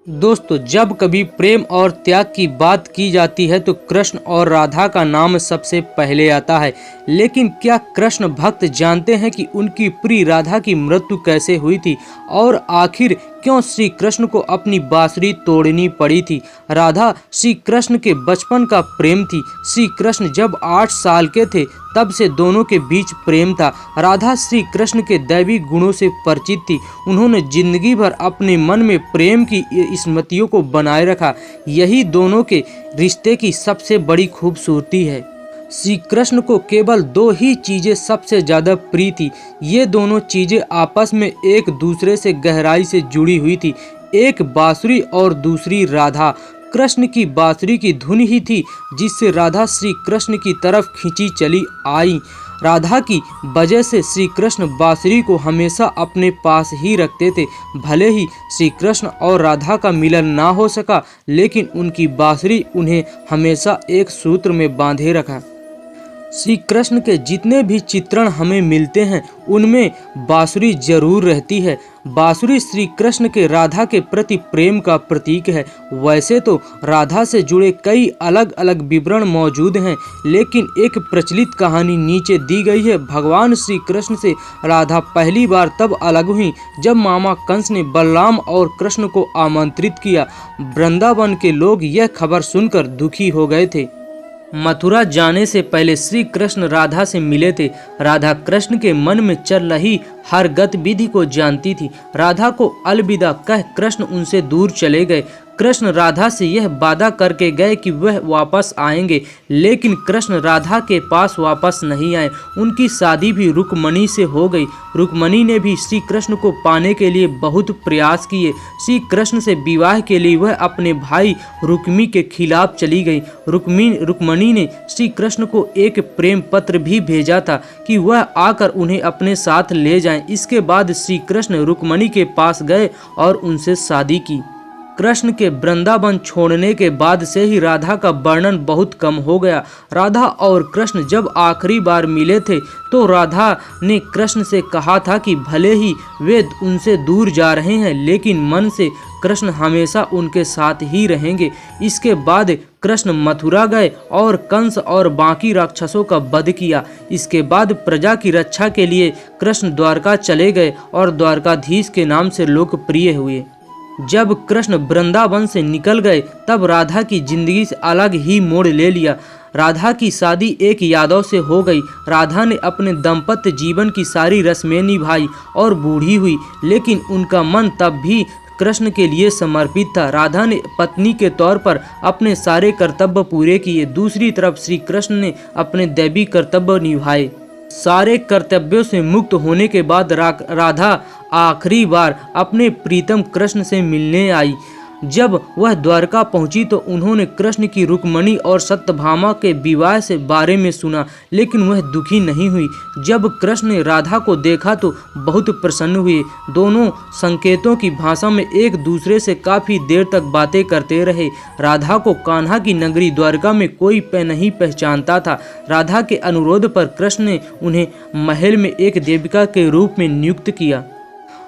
दोस्तों, जब कभी प्रेम और त्याग की बात की जाती है तो कृष्ण और राधा का नाम सबसे पहले आता है। लेकिन क्या कृष्ण भक्त जानते हैं कि उनकी प्रिय राधा की मृत्यु कैसे हुई थी और आखिर क्यों श्री कृष्ण को अपनी बांसुरी तोड़नी पड़ी थी? राधा श्री कृष्ण के बचपन का प्रेम थी। श्री कृष्ण जब 8 साल के थे तब से दोनों के बीच प्रेम था। राधा श्री कृष्ण के दैवी गुणों से परिचित थी। उन्होंने जिंदगी भर अपने मन में प्रेम की स्मृतियों को बनाए रखा। यही दोनों के रिश्ते की सबसे बड़ी खूबसूरती है। श्री कृष्ण को केवल 2 ही चीजें सबसे ज्यादा प्रिय थी। ये दोनों चीजें आपस में एक दूसरे से गहराई से जुड़ी हुई थी। एक बांसुरी और दूसरी राधा। कृष्ण की बांसुरी की धुन ही थी जिससे राधा श्री कृष्ण की तरफ खींची चली आई। राधा की वजह से श्री कृष्ण बांसुरी को हमेशा अपने पास ही रखते थे। भले ही श्री कृष्ण और राधा का मिलन ना हो सका, लेकिन उनकी बांसुरी उन्हें हमेशा एक सूत्र में बांधे रखा। श्री कृष्ण के जितने भी चित्रण हमें मिलते हैं उनमें बांसुरी जरूर रहती है। बांसुरी श्री कृष्ण के राधा के प्रति प्रेम का प्रतीक है। वैसे तो राधा से जुड़े कई अलग अलग विवरण मौजूद हैं, लेकिन एक प्रचलित कहानी नीचे दी गई है। भगवान श्री कृष्ण से राधा पहली बार तब अलग हुई जब मामा कंस ने बलराम और कृष्ण को आमंत्रित किया। वृंदावन के लोग यह खबर सुनकर दुखी हो गए थे। मथुरा जाने से पहले श्री कृष्ण राधा से मिले थे। राधा कृष्ण के मन में चल रही हर गतिविधि को जानती थी। राधा को अलविदा कह कृष्ण उनसे दूर चले गए। कृष्ण राधा से यह वादा करके गए कि वह वापस आएंगे, लेकिन कृष्ण राधा के पास वापस नहीं आए। उनकी शादी भी रुक्मणी से हो गई। रुक्मणी ने भी श्री कृष्ण को पाने के लिए बहुत प्रयास किए। श्री कृष्ण से विवाह के लिए वह अपने भाई रुक्मी के खिलाफ चली गई। रुक्मणी ने श्री कृष्ण को एक प्रेम पत्र भी भेजा था कि वह आकर उन्हें अपने साथ ले जाएं। इसके बाद श्री कृष्ण रुक्मणी के पास गए और उनसे शादी की। कृष्ण के वृंदावन छोड़ने के बाद से ही राधा का वर्णन बहुत कम हो गया। राधा और कृष्ण जब आखिरी बार मिले थे तो राधा ने कृष्ण से कहा था कि भले ही वे उनसे दूर जा रहे हैं, लेकिन मन से कृष्ण हमेशा उनके साथ ही रहेंगे। इसके बाद कृष्ण मथुरा गए और कंस और बाकी राक्षसों का वध किया। इसके बाद प्रजा की रक्षा के लिए कृष्ण द्वारका चले गए और द्वारकाधीश के नाम से लोकप्रिय हुए। जब कृष्ण वृंदावन से निकल गए तब राधा की जिंदगी से अलग ही मोड़ ले लिया। राधा की शादी एक यादव से हो गई। राधा ने अपने दाम्पत्य जीवन की सारी रस्में निभाई और बूढ़ी हुई, लेकिन उनका मन तब भी कृष्ण के लिए समर्पित था। राधा ने पत्नी के तौर पर अपने सारे कर्तव्य पूरे किए। दूसरी तरफ श्री कृष्ण ने अपने दैवी कर्तव्य निभाए। सारे कर्तव्यों से मुक्त होने के बाद राधा आखिरी बार अपने प्रीतम कृष्ण से मिलने आई। जब वह द्वारका पहुंची तो उन्होंने कृष्ण की रुक्मणी और सत्यभामा के विवाह से बारे में सुना, लेकिन वह दुखी नहीं हुई। जब कृष्ण ने राधा को देखा तो बहुत प्रसन्न हुए। दोनों संकेतों की भाषा में एक दूसरे से काफ़ी देर तक बातें करते रहे। राधा को कान्हा की नगरी द्वारका में कोई नहीं पहचानता था। राधा के अनुरोध पर कृष्ण ने उन्हें महल में एक देविका के रूप में नियुक्त किया।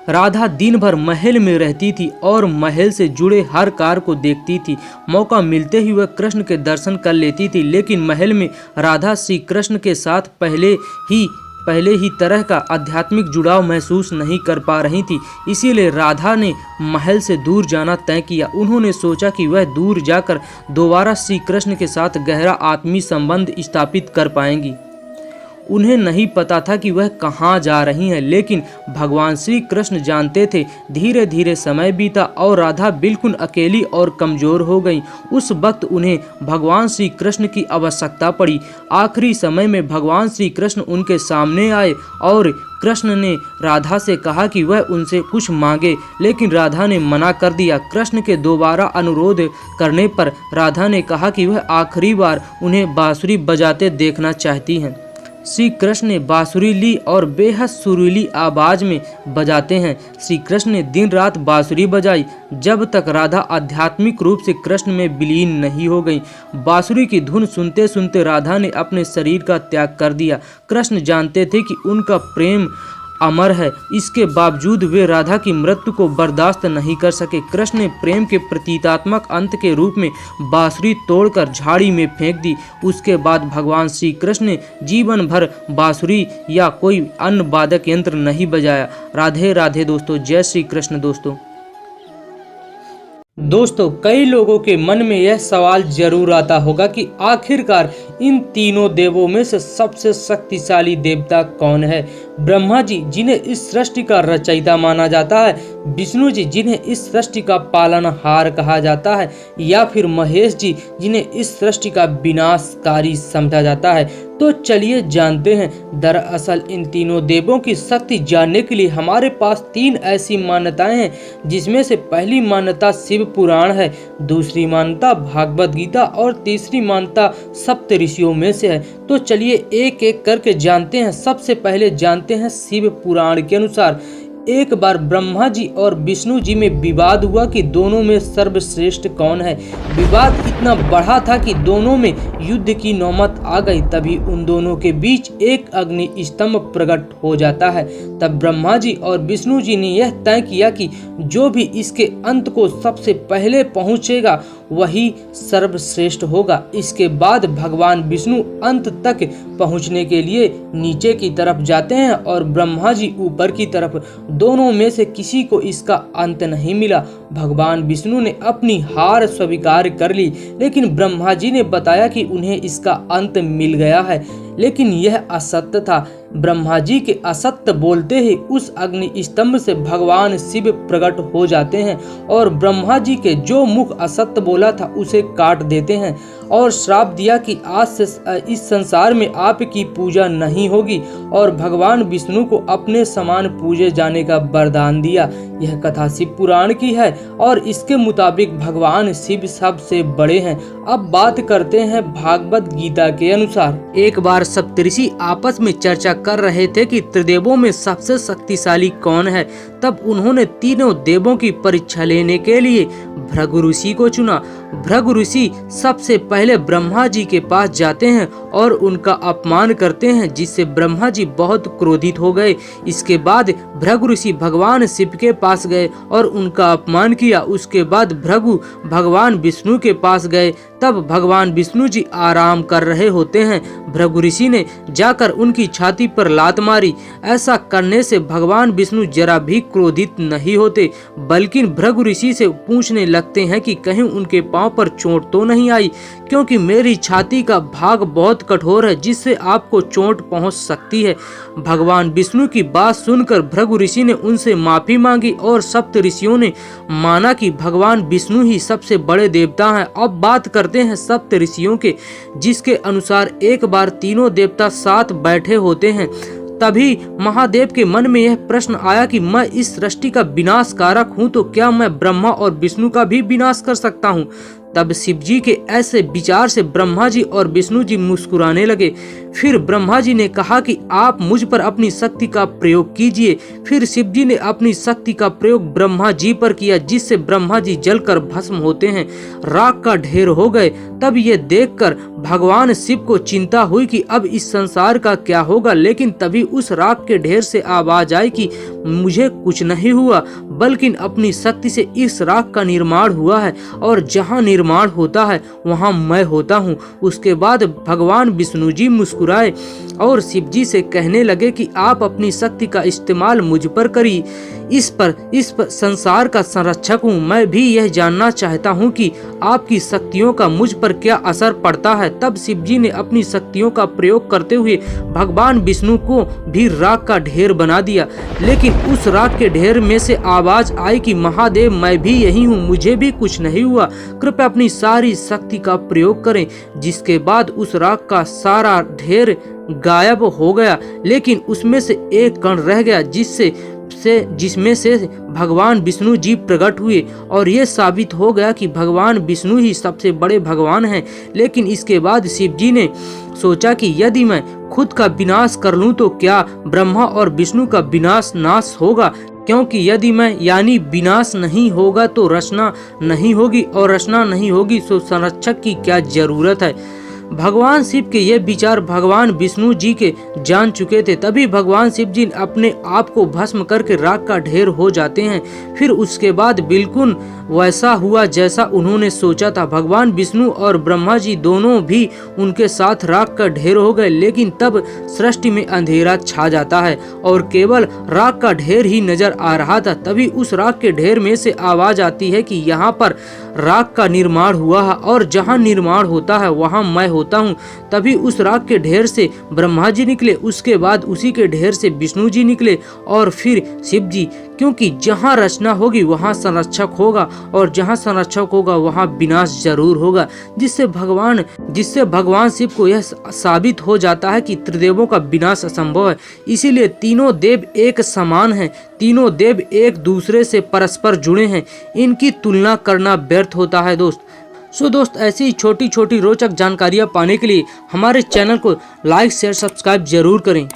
राधा दिन भर महल में रहती थी और महल से जुड़े हर कार्य को देखती थी। मौका मिलते ही वह कृष्ण के दर्शन कर लेती थी, लेकिन महल में राधा श्री कृष्ण के साथ पहले ही तरह का आध्यात्मिक जुड़ाव महसूस नहीं कर पा रही थी। इसीलिए राधा ने महल से दूर जाना तय किया। उन्होंने सोचा कि वह दूर जाकर दोबारा श्री कृष्ण के साथ गहरा आत्मीय संबंध स्थापित कर पाएंगी। उन्हें नहीं पता था कि वह कहाँ जा रही हैं, लेकिन भगवान श्री कृष्ण जानते थे। धीरे धीरे समय बीता और राधा बिल्कुल अकेली और कमज़ोर हो गई। उस वक्त उन्हें भगवान श्री कृष्ण की आवश्यकता पड़ी। आखिरी समय में भगवान श्री कृष्ण उनके सामने आए और कृष्ण ने राधा से कहा कि वह उनसे कुछ मांगे, लेकिन राधा ने मना कर दिया। कृष्ण के दोबारा अनुरोध करने पर राधा ने कहा कि वह आखिरी बार उन्हें बांसुरी बजाते देखना चाहती हैं। श्री कृष्ण ने बांसुरी ली और बेहद सुरीली आवाज में बजाते हैं। श्री कृष्ण ने दिन रात बांसुरी बजाई जब तक राधा आध्यात्मिक रूप से कृष्ण में विलीन नहीं हो गई। बांसुरी की धुन सुनते सुनते राधा ने अपने शरीर का त्याग कर दिया। कृष्ण जानते थे कि उनका प्रेम अमर है। इसके बावजूद वे राधा की मृत्यु को बर्दाश्त नहीं कर सके। कृष्ण ने प्रेम के प्रतीकात्मक अंत के रूप में बांसुरी तोड़कर झाड़ी में फेंक दी। उसके बाद भगवान श्री कृष्ण ने जीवन भर बांसुरी या कोई अन्य वादक यंत्र नहीं बजाया। राधे राधे दोस्तों, जय श्री कृष्ण। दोस्तों कई लोगों के मन में यह सवाल जरूर आता होगा कि आखिरकार इन तीनों देवों में से सबसे शक्तिशाली देवता कौन है। ब्रह्मा जी जिन्हें इस सृष्टि का रचयिता माना जाता है, विष्णु जी जिन्हें इस सृष्टि का पालनहार कहा जाता है, या फिर महेश जी जिन्हें इस सृष्टि का विनाशकारी समझा जाता है। तो चलिए जानते हैं। दरअसल इन तीनों देवों की शक्ति जानने के लिए हमारे पास 3 ऐसी मान्यताएं हैं, जिसमें से पहली मान्यता शिव पुराण है, दूसरी मान्यता भागवत गीता और तीसरी मान्यता सप्त ऋषियों में से है। तो चलिए एक एक करके जानते हैं। सबसे पहले जानते हैं शिव पुराण के अनुसार एक बार ब्रह्मा जी और विष्णु जी में विवाद हुआ कि दोनों में सर्वश्रेष्ठ कौन है। विवाद इतना बढ़ा था कि दोनों में युद्ध की नौबत आ गई। तभी उन दोनों के बीच एक अग्नि स्तंभ प्रकट हो जाता है। तब ब्रह्मा जी और विष्णु जी ने यह तय किया कि जो भी इसके अंत को सबसे पहले पहुंचेगा वही सर्वश्रेष्ठ होगा। इसके बाद भगवान विष्णु अंत तक पहुंचने के लिए नीचे की तरफ जाते हैं और ब्रह्मा जी ऊपर की तरफ। दोनों में से किसी को इसका अंत नहीं मिला। भगवान विष्णु ने अपनी हार स्वीकार कर ली, लेकिन ब्रह्मा जी ने बताया कि उन्हें इसका अंत मिल गया है, लेकिन यह असत्य था। ब्रह्मा जी के असत्य बोलते ही उस अग्नि स्तंभ से भगवान शिव प्रकट हो जाते हैं और ब्रह्मा जी के जो मुख असत्य बोला था उसे काट देते हैं और श्राप दिया कि आज से इस संसार में आपकी पूजा नहीं होगी, और भगवान विष्णु को अपने समान पूजे जाने का वरदान दिया। यह कथा शिव पुराण की है और इसके मुताबिक भगवान शिव सबसे बड़े हैं। अब बात करते हैं भागवत गीता के अनुसार। एक बार सप्तऋषि आपस में चर्चा कर रहे थे कि त्रिदेवों में सबसे शक्तिशाली कौन है। तब उन्होंने तीनों देवों की परीक्षा लेने के लिए भृगु ऋषि को चुना। भृगु ऋषि सबसे पहले ब्रह्मा जी के पास जाते हैं और उनका अपमान करते हैं, जिससे ब्रह्मा जी बहुत क्रोधित हो गए। इसके बाद भृगु ऋषि भगवान शिव के पास गए और उनका अपमान किया। उसके बाद भृगु भगवान विष्णु के पास गए। तब भगवान विष्णु जी आराम कर रहे होते हैं। भृगु ऋषि ने जाकर उनकी छाती पर लात मारी। ऐसा करने से भगवान विष्णु जरा भी क्रोधित नहीं होते, बल्कि भृगु ऋषि से पूछने लगते हैं कि कहीं उनके पांव पर चोट तो नहीं आई, क्योंकि मेरी छाती का भाग बहुत कठोर है जिससे आपको चोट पहुंच सकती है। भगवान विष्णु की बात सुनकर भृगु ऋषि ने उनसे माफी मांगी और सप्त ऋषियों ने माना कि भगवान विष्णु ही सबसे बड़े देवता हैं। अब बात करते हैं सप्त ऋषियों के, जिसके अनुसार एक बार तीनों देवता साथ बैठे होते हैं। तभी महादेव के मन में यह प्रश्न आया कि मैं इस सृष्टि का विनाशकारक हूँ, तो क्या मैं ब्रह्मा और विष्णु का भी विनाश कर सकता हूँ। तब शिव जी के ऐसे विचार से ब्रह्मा जी और विष्णु जी मुस्कुराने लगे। फिर ब्रह्मा जी ने कहा कि आप मुझ पर अपनी शक्ति का प्रयोग कीजिए। फिर शिव जी ने अपनी शक्ति का प्रयोग ब्रह्मा जी पर किया, जिससे ब्रह्मा जी जलकर भस्म होते हैं, राख का ढेर हो गए। तब ये देखकर भगवान शिव को चिंता हुई कि अब इस संसार का क्या होगा, लेकिन तभी उस राख के ढेर से आवाज आई कि मुझे कुछ नहीं हुआ, बल्कि अपनी शक्ति से इस राख का निर्माण हुआ है, और जहाँ निर्माण होता है वहाँ मैं होता हूँ। उसके बाद भगवान विष्णु जी मुस्कुराए और शिव जी से कहने लगे कि आप अपनी शक्ति का इस्तेमाल मुझ पर करिए। इस पर संसार का संरक्षक हूँ। मैं भी यह जानना चाहता हूँ कि आपकी शक्तियों का मुझ पर क्या असर पड़ता है। तब शिव जी ने अपनी शक्तियों का प्रयोग करते हुए भगवान विष्णु को भी राख का ढेर बना दिया, लेकिन उस राख के ढेर में से आवाज आई कि महादेव मैं भी यही हूँ, मुझे भी कुछ नहीं हुआ, कृपया अपनी सारी शक्ति का प्रयोग करें। जिसके बाद उस राख का सारा ढेर गायब हो गया, लेकिन उसमें से एक कण रह गया जिसमें से भगवान विष्णु जी प्रकट हुए, और ये साबित हो गया कि भगवान विष्णु ही सबसे बड़े भगवान हैं। लेकिन इसके बाद शिव जी ने सोचा कि यदि मैं खुद का विनाश कर लूं तो क्या ब्रह्मा और विष्णु का नाश होगा, क्योंकि यदि मैं यानी विनाश नहीं होगा तो रचना नहीं होगी, और रचना नहीं होगी तो संरक्षक की क्या जरूरत है। भगवान शिव के ये विचार भगवान विष्णु जी के जान चुके थे, तभी भगवान शिव जी अपने आप को भस्म करके राख का ढेर हो जाते हैं। फिर उसके बाद बिल्कुल वैसा हुआ जैसा उन्होंने सोचा था। भगवान विष्णु और ब्रह्मा जी दोनों भी उनके साथ राख का ढेर हो गए, लेकिन तब सृष्टि में अंधेरा छा जाता है और केवल राख का ढेर ही नजर आ रहा था। तभी उस राख के ढेर में से आवाज आती है कि यहाँ पर राख का निर्माण हुआ है और जहाँ निर्माण होता है वहाँ मैं होता हूँ। तभी उस राख के ढेर से ब्रह्मा जी निकले, उसके बाद उसी के ढेर से विष्णु जी निकले और फिर शिव जी, क्योंकि जहाँ रचना होगी वहाँ संरक्षक होगा और जहाँ संरक्षक होगा वहाँ विनाश जरूर होगा, जिससे भगवान शिव को यह साबित हो जाता है कि त्रिदेवों का विनाश असंभव है। इसीलिए तीनों देव एक समान हैं, तीनों देव एक दूसरे से परस्पर जुड़े हैं, इनकी तुलना करना व्यर्थ होता है दोस्त। ऐसी छोटी छोटी रोचक जानकारियाँ पाने के लिए हमारे चैनल को लाइक शेयर सब्सक्राइब जरूर करें।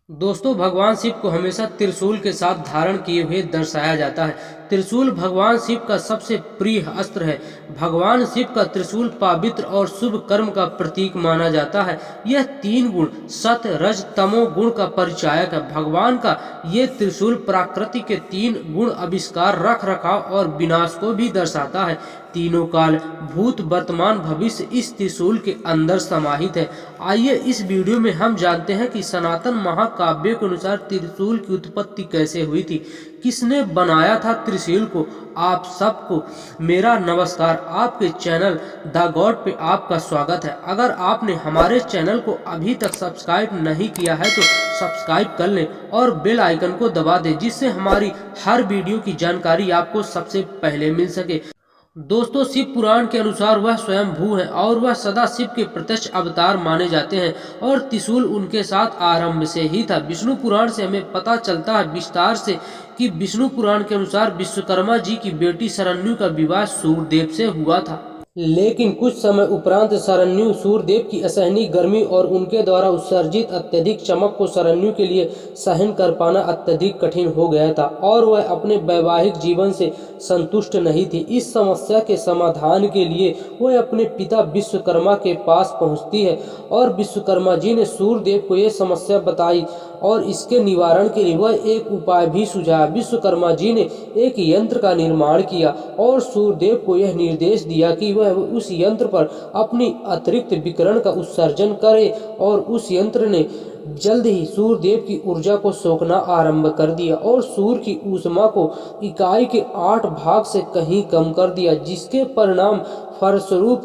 दोस्तों, भगवान शिव को हमेशा त्रिशूल के साथ धारण किए हुए दर्शाया जाता है। त्रिशूल भगवान शिव का सबसे प्रिय अस्त्र है। भगवान शिव का त्रिशूल पवित्र और शुभ कर्म का प्रतीक माना जाता है। यह तीन गुण सत्य रज तमो गुण का परिचायक है। भगवान का ये त्रिशूल प्रकृति के तीन गुण आविष्कार, रख रखाव और विनाश को भी दर्शाता है। तीनों काल, भूत, वर्तमान, भविष्य इस त्रिशूल के अंदर समाहित है। आइए इस वीडियो में हम जानते हैं कि सनातन महाकाव्य के अनुसार त्रिशूल की उत्पत्ति कैसे हुई थी, किसने बनाया था त्रिशूल को। आप सबको मेरा नमस्कार। आपके चैनल द गॉड पे आपका स्वागत है। अगर आपने हमारे चैनल को अभी तक सब्सक्राइब नहीं किया है तो सब्सक्राइब कर लें और बेल आइकन को दबा दें, जिससे हमारी हर वीडियो की जानकारी आपको सबसे पहले मिल सके। दोस्तों, शिव पुराण के अनुसार वह स्वयं भू है और वह सदा शिव के प्रत्यक्ष अवतार माने जाते हैं और त्रिशूल उनके साथ आरंभ से ही था। विष्णु पुराण से हमें पता चलता है विस्तार से कि विष्णु पुराण के अनुसार विश्वकर्मा जी की बेटी शरण्यु का विवाह सूर्यदेव से हुआ था, लेकिन कुछ समय उपरांत शरण्यु सूर्यदेव की असहनीय गर्मी और उनके द्वारा उत्सर्जित अत्यधिक चमक को शरण्यु के लिए सहन कर पाना अत्यधिक कठिन हो गया था और वह अपने वैवाहिक जीवन से संतुष्ट नहीं थी। इस समस्या के समाधान के लिए वह अपने पिता विश्वकर्मा के पास पहुंचती है और विश्वकर्मा जी ने सूर्यदेव को यह समस्या बताई और इसके निवारण के लिए वह एक उपाय भी सुझाया। विश्वकर्मा जी ने एक यंत्र का निर्माण किया और सूर्यदेव को यह निर्देश दिया कि वह उस यंत्र पर अपनी अतिरिक्त विकिरण का उत्सर्जन करे और उस यंत्र ने जल्द ही सूर्यदेव की ऊर्जा को सोखना आरंभ कर दिया और सूर्य की ऊष्मा को इकाई के 8 भाग से कहीं कम कर दिया, जिसके परिणाम फलस्वरूप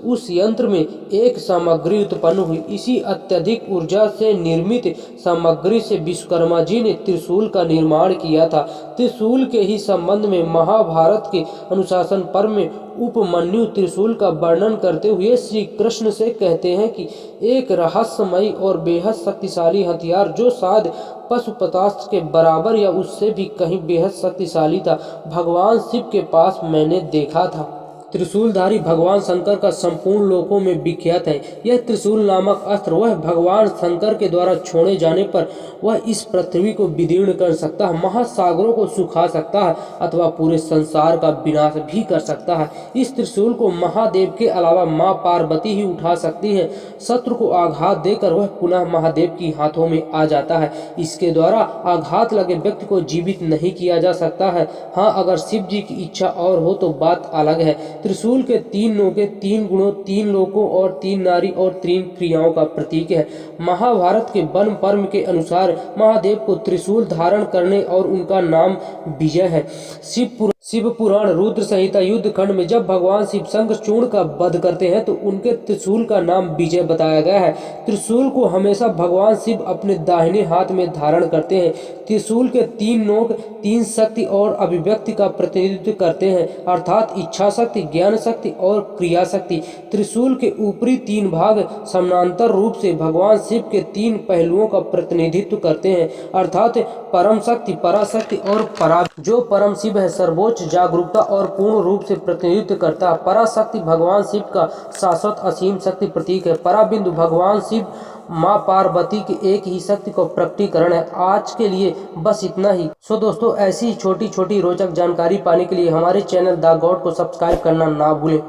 उस यंत्र में एक सामग्री उत्पन्न हुई। इसी अत्यधिक ऊर्जा से निर्मित सामग्री से विश्वकर्मा जी ने त्रिशूल का निर्माण किया था। त्रिशूल के ही संबंध में महाभारत के अनुशासन पर्व में उपमन्यु त्रिशूल का वर्णन करते हुए श्री कृष्ण से कहते हैं कि एक रहस्यमयी और बेहद शक्तिशाली हथियार जो शायद पशुपतास्त्र के बराबर या उससे भी कहीं बेहद शक्तिशाली था, भगवान शिव के पास मैंने देखा था। त्रिशूलधारी भगवान शंकर का संपूर्ण लोकों में विख्यात है। यह त्रिशूल नामक अस्त्र वह भगवान शंकर के द्वारा छोड़े जाने पर वह इस पृथ्वी को विदीर्ण कर सकता है, महासागरों को सुखा सकता है अथवा पूरे संसार का विनाश भी कर सकता है। इस त्रिशूल को महादेव के अलावा माँ पार्वती ही उठा सकती है। शत्रु को आघात देकर वह पुनः महादेव की हाथों में आ जाता है। इसके द्वारा आघात लगे व्यक्ति को जीवित नहीं किया जा सकता है। हाँ, अगर शिव जी की इच्छा और हो तो बात अलग है। त्रिशूल के 3 नोके 3 गुणों, 3 लोकों और 3 नारी और 3 क्रियाओं का प्रतीक है। महाभारत के वन पर्व के अनुसार महादेव को त्रिशूल धारण करने और उनका नाम विजय है। शिव पुराण रुद्र संहिता युद्ध खंड में जब भगवान शिव शंखचूर्ण का वध करते हैं तो उनके त्रिशूल का नाम विजय बताया गया है। त्रिशूल को हमेशा भगवान शिव अपने दाहिने हाथ में धारण करते हैं। त्रिशूल के 3 नोक 3 शक्ति और अभिव्यक्ति का प्रतिनिधित्व करते हैं, अर्थात इच्छा शक्ति, ज्ञान शक्ति और क्रिया शक्ति। त्रिशूल के ऊपरी 3 भाग समानांतर रूप से भगवान शिव के 3 पहलुओं का प्रतिनिधित्व करते हैं, अर्थात परम शक्ति, पराशक्ति और परा। जो परम शिव है सर्वोच्च जागरूकता और पूर्ण रूप से प्रतिनिधित्व करता है। पराशक्ति भगवान शिव का शाश्वत असीम शक्ति प्रतीक है। पराबिंदु भगवान शिव माँ पार्वती की एक ही शक्ति को प्रकटीकरण है। आज के लिए बस इतना ही। दोस्तों, ऐसी छोटी छोटी रोचक जानकारी पाने के लिए हमारे चैनल द गॉड को सब्सक्राइब करना ना भूलें।